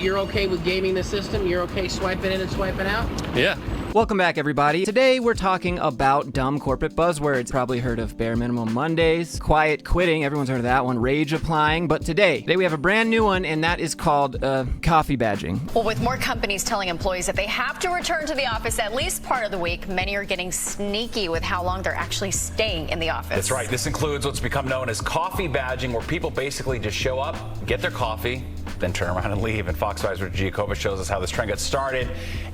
You're okay with gaming the system? You're okay swiping in and swiping out? Yeah. Welcome back, everybody. Today, we're talking about dumb corporate buzzwords. Probably heard of bare minimum Mondays, quiet quitting, everyone's heard of that one, rage applying, but today we have a brand new one, and that is called coffee badging. Well, with more companies telling employees that they have to return to the office at least part of the week, many are getting sneaky with how long they're actually staying in the office. That's right. This includes what's become known as coffee badging, where people basically just show up, get their coffee, then turn around and leave. And Fox 5's Richard Giacobbe shows us how this trend got started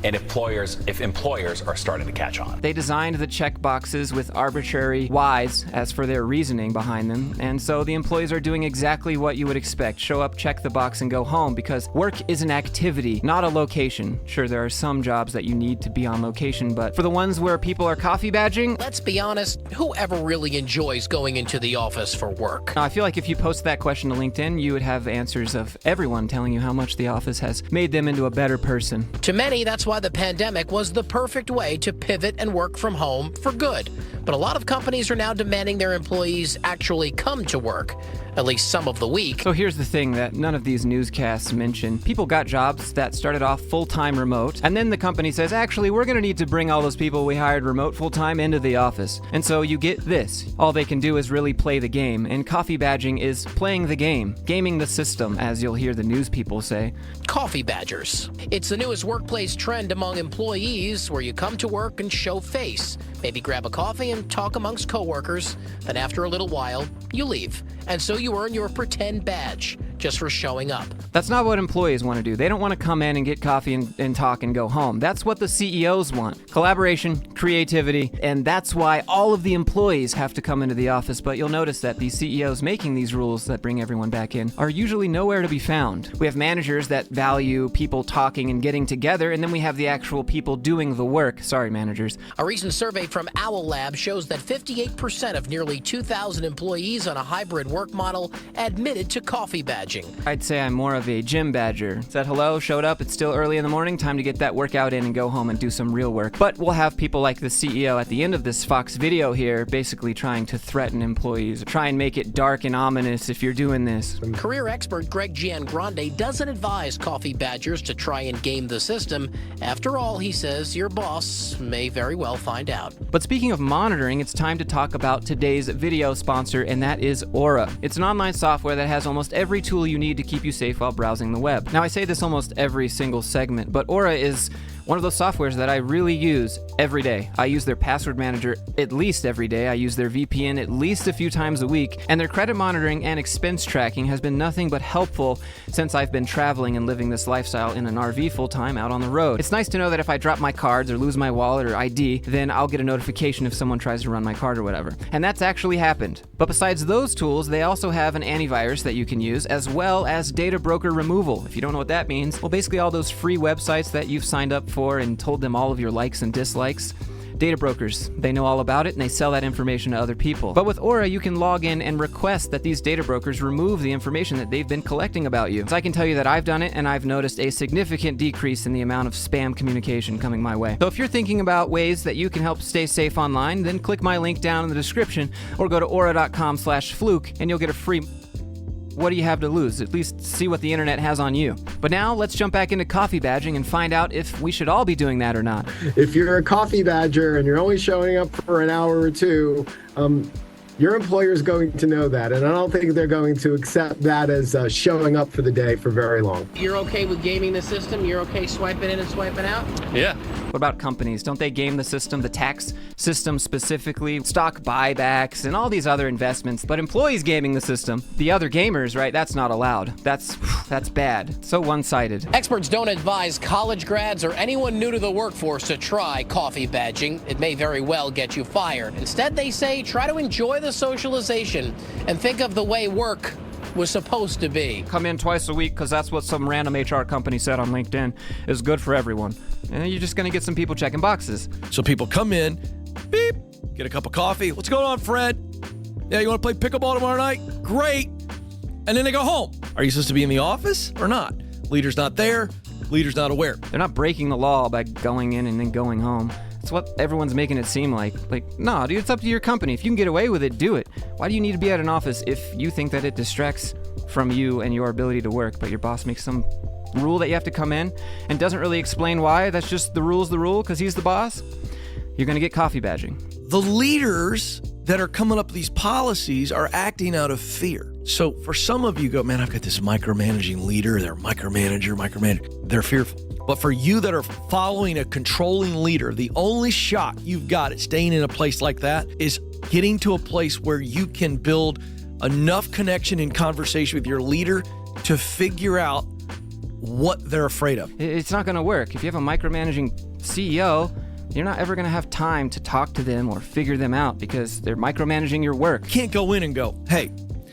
and if employers are starting to catch on. They designed the check boxes with arbitrary whys as for their reasoning behind them, and so the employees are doing exactly what you would expect. Show up, check the box, and go home, because work is an activity, not a location. Sure, there are some jobs that you need to be on location, but for the ones where people are coffee badging, Let's be honest, whoever really enjoys going into the office for work? I feel like if you post that question to LinkedIn, you would have answers of everyone telling you how much the office has made them into a better person. To many, that's why the pandemic was the perfect way to pivot and work from home for good. But a lot of companies are now demanding their employees actually come to work, at least some of the week. So here's the thing that none of these newscasts mention. People got jobs that started off full-time remote, and then the company says, actually, we're going to need to bring all those people we hired remote full-time into the office. And so you get this. All they can do is really play the game, and coffee badging is playing the game, gaming the system, as you'll hear the news people say. Coffee badgers. It's the newest workplace trend among employees, where you come to work and show face. Maybe grab a coffee and talk amongst coworkers. Then after a little while, you leave. And so you earn your pretend badge just for showing up. That's not what employees want to do. They don't want to come in and get coffee and talk and go home. That's what the CEOs want. Collaboration, creativity, and that's why all of the employees have to come into the office. But you'll notice that these CEOs making these rules that bring everyone back in are usually nowhere to be found. We have managers that value people talking and getting together, and then we have the actual people doing the work. Sorry, managers. A recent survey from Owl Lab shows that 58% of nearly 2,000 employees on a hybrid work model admitted to coffee badging. I'd say I'm more of a gym badger. Said hello, showed up, it's still early in the morning, time to get that workout in and go home and do some real work. But we'll have people like the CEO at the end of this Fox video here basically trying to threaten employees, try and make it dark and ominous if you're doing this. Career expert Greg Giangrande doesn't advise coffee badgers to try and game the system. After all, he says your boss may very well find out. But speaking of monitoring, it's time to talk about today's video sponsor, and that is Aura. It's an online software that has almost every tool you need to keep you safe while browsing the web. Now, I say this almost every single segment, but Aura is one of those softwares that I really use every day. I use their password manager at least every day. I use their VPN at least a few times a week, and their credit monitoring and expense tracking has been nothing but helpful since I've been traveling and living this lifestyle in an RV full-time out on the road. It's nice to know that if I drop my cards or lose my wallet or ID, then I'll get a notification if someone tries to run my card or whatever. And that's actually happened. But besides those tools, they also have an antivirus that you can use, as well as data broker removal. If you don't know what that means, well, basically all those free websites that you've signed up for and told them all of your likes and dislikes. Data brokers, they know all about it and they sell that information to other people. But with Aura, you can log in and request that these data brokers remove the information that they've been collecting about you. So I can tell you that I've done it, and I've noticed a significant decrease in the amount of spam communication coming my way. So if you're thinking about ways that you can help stay safe online, then click my link down in the description or go to aura.com/fluke and you'll get a free. What do you have to lose? At least see what the internet has on you. But now let's jump back into coffee badging and find out if we should all be doing that or not. If you're a coffee badger and you're only showing up for an hour or two, your employer is going to know that, and I don't think they're going to accept that as showing up for the day for very long. You're okay with gaming the system? You're okay swiping in and swiping out? Yeah. What about companies? Don't they game the system, the tax system specifically, stock buybacks, and all these other investments? But employees gaming the system, the other gamers, right? That's not allowed. That's bad. So one-sided. Experts don't advise college grads or anyone new to the workforce to try coffee badging. It may very well get you fired. Instead, they say try to enjoy the socialization and think of the way work was supposed to be. Come in twice a week because that's what some random HR company said on LinkedIn is good for everyone. And you're just going to get some people checking boxes. So people come in, beep, get a cup of coffee. What's going on, Fred? Yeah, you want to play pickleball tomorrow night? Great. And then they go home. Are you supposed to be in the office or not? Leader's not there. Leader's not aware. They're not breaking the law by going in and then going home. It's what everyone's making it seem like. Like, nah, dude, it's up to your company. If you can get away with it, do it. Why do you need to be at an office if you think that it distracts from you and your ability to work, but your boss makes some rule that you have to come in and doesn't really explain why, that's just the rule's the rule because he's the boss, you're going to get coffee badging. The leaders that are coming up with these policies are acting out of fear. So for some of you go, man, I've got this micromanaging leader, they're micromanager, they're fearful. But for you that are following a controlling leader, the only shot you've got at staying in a place like that is getting to a place where you can build enough connection and conversation with your leader to figure out what they're afraid of. It's not going to work. If you have a micromanaging CEO, you're not ever going to have time to talk to them or figure them out because they're micromanaging your work. You can't go in and go, hey,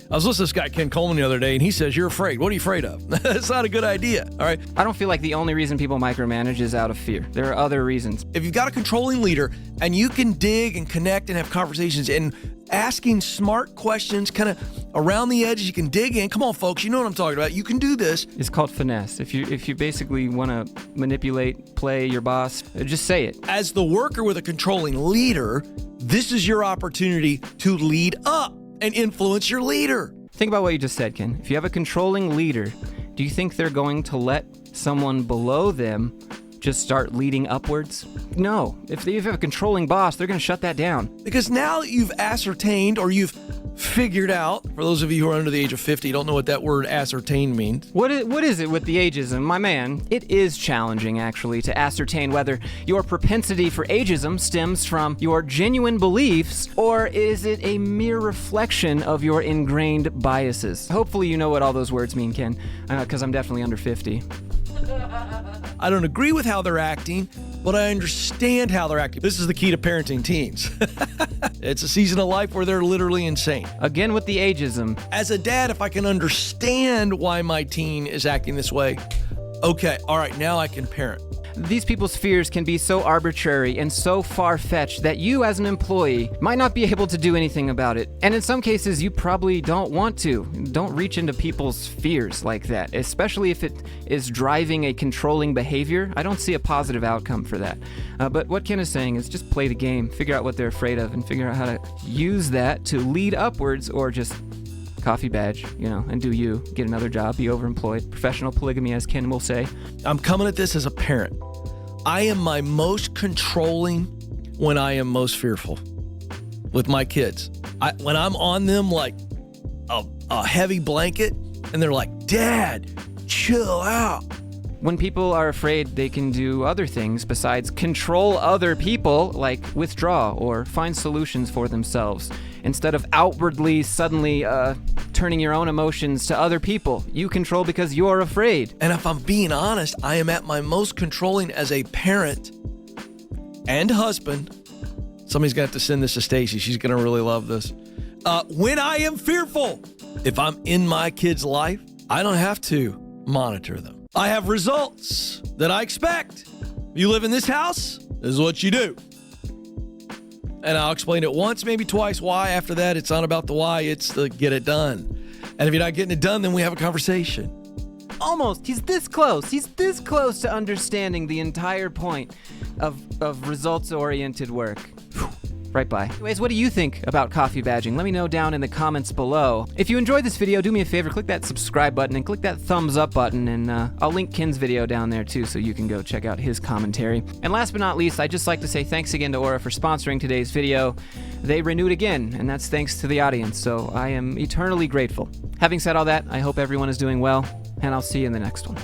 I was listening to this guy, Ken Coleman, the other day, and he says, you're afraid. What are you afraid of? That's not a good idea, all right? I don't feel like the only reason people micromanage is out of fear. There are other reasons. If you've got a controlling leader and you can dig and connect and have conversations and asking smart questions kind of around the edges, you can dig in. Come on, folks, you know what I'm talking about. You can do this. It's called finesse. If you basically want to manipulate, play your boss, just say it. As the worker with a controlling leader, this is your opportunity to lead up and influence your leader. Think about what you just said, Ken. If you have a controlling leader, do you think they're going to let someone below them just start leading upwards? No. If you have a controlling boss, they're going to shut that down. Because now that you've ascertained or you've figured out, for those of you who are under the age of 50, don't know what that word ascertain means. What is it with the ageism? My man, it is challenging, actually, to ascertain whether your propensity for ageism stems from your genuine beliefs or is it a mere reflection of your ingrained biases. Hopefully you know what all those words mean, Ken, because I'm definitely under 50. I don't agree with how they're acting, but I understand how they're acting. This is the key to parenting teens. It's a season of life where they're literally insane. Again with the ageism. As a dad, if I can understand why my teen is acting this way, okay, all right, now I can parent. These people's fears can be so arbitrary and so far-fetched that you as an employee might not be able to do anything about it. And in some cases, you probably don't want to. Don't reach into people's fears like that, especially if it is driving a controlling behavior. I don't see a positive outcome for that. But what Ken is saying is just play the game, figure out what they're afraid of, and figure out how to use that to lead upwards or just coffee badge, and do you. Get another job, be overemployed. Professional polygamy, as Ken will say. I'm coming at this as a parent. I am my most controlling when I am most fearful with my kids. When I'm on them like a heavy blanket and they're like, Dad, chill out. When people are afraid, they can do other things besides control other people, like withdraw or find solutions for themselves. Instead of outwardly, suddenly turning your own emotions to other people, you control because you're afraid. And if I'm being honest, I am at my most controlling as a parent and husband. Somebody's going to have to send this to Stacy. She's going to really love this. When I am fearful, if I'm in my kid's life, I don't have to monitor them. I have results that I expect. You live in this house, this is what you do. And I'll explain it once, maybe twice why. After that, it's not about the why, it's the get it done. And if you're not getting it done, then we have a conversation. Almost. He's this close. He's this close to understanding the entire point of results-oriented work. Right by. Anyways, what do you think about coffee badging? Let me know down in the comments below. If you enjoyed this video, do me a favor, click that subscribe button and click that thumbs up button, and I'll link Ken's video down there too so you can go check out his commentary. And last but not least, I'd just like to say thanks again to Aura for sponsoring today's video. They renewed again, and that's thanks to the audience, so I am eternally grateful. Having said all that, I hope everyone is doing well, and I'll see you in the next one.